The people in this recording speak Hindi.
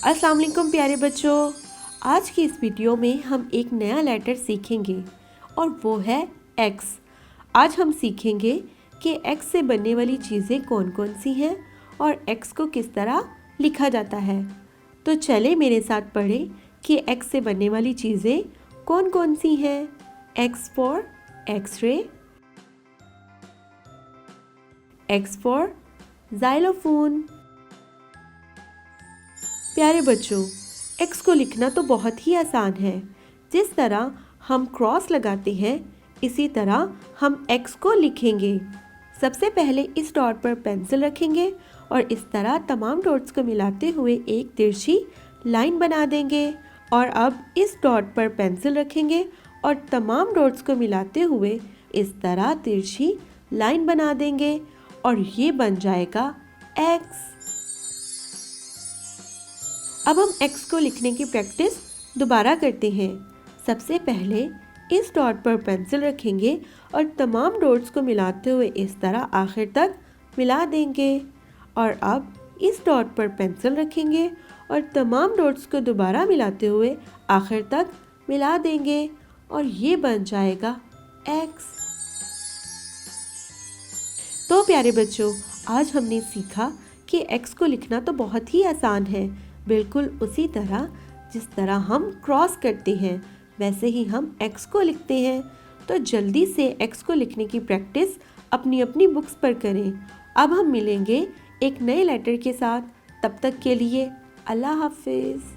अस्सलाम वालेकुम प्यारे बच्चों। आज की इस वीडियो में हम एक नया लेटर सीखेंगे और वो है एक्स। आज हम सीखेंगे कि एक्स से बनने वाली चीज़ें कौन कौन सी हैं और एक्स को किस तरह लिखा जाता है। तो चले मेरे साथ पढ़ें कि एक्स से बनने वाली चीज़ें कौन कौन सी हैं। X for X-ray, X for xylophone. प्यारे बच्चों, एक्स को लिखना तो बहुत ही आसान है। जिस तरह हम क्रॉस लगाते हैं इसी तरह हम एक्स को लिखेंगे। सबसे पहले इस डॉट पर पेंसिल रखेंगे और इस तरह तमाम डॉट्स को मिलाते हुए एक तिरछी लाइन बना देंगे। और अब इस डॉट पर पेंसिल रखेंगे और तमाम डॉट्स को मिलाते हुए इस तरह तिरछी लाइन बना देंगे और ये बन जाएगा एक्स। अब हम एक्स को लिखने की प्रैक्टिस दोबारा करते हैं। सबसे पहले इस डॉट पर पेंसिल रखेंगे और तमाम डॉट्स को मिलाते हुए इस तरह आखिर तक मिला देंगे। और अब इस डॉट पर पेंसिल रखेंगे और तमाम डॉट्स को दोबारा मिलाते हुए आखिर तक मिला देंगे और ये बन जाएगा एक्स। तो प्यारे बच्चों, आज हमने सीखा कि एक्स को लिखना तो बहुत ही आसान है। बिल्कुल उसी तरह जिस तरह हम क्रॉस करते हैं वैसे ही हम एक्स को लिखते हैं। तो जल्दी से एक्स को लिखने की प्रैक्टिस अपनी अपनी बुक्स पर करें। अब हम मिलेंगे एक नए लेटर के साथ। तब तक के लिए अल्लाह हाफिज़।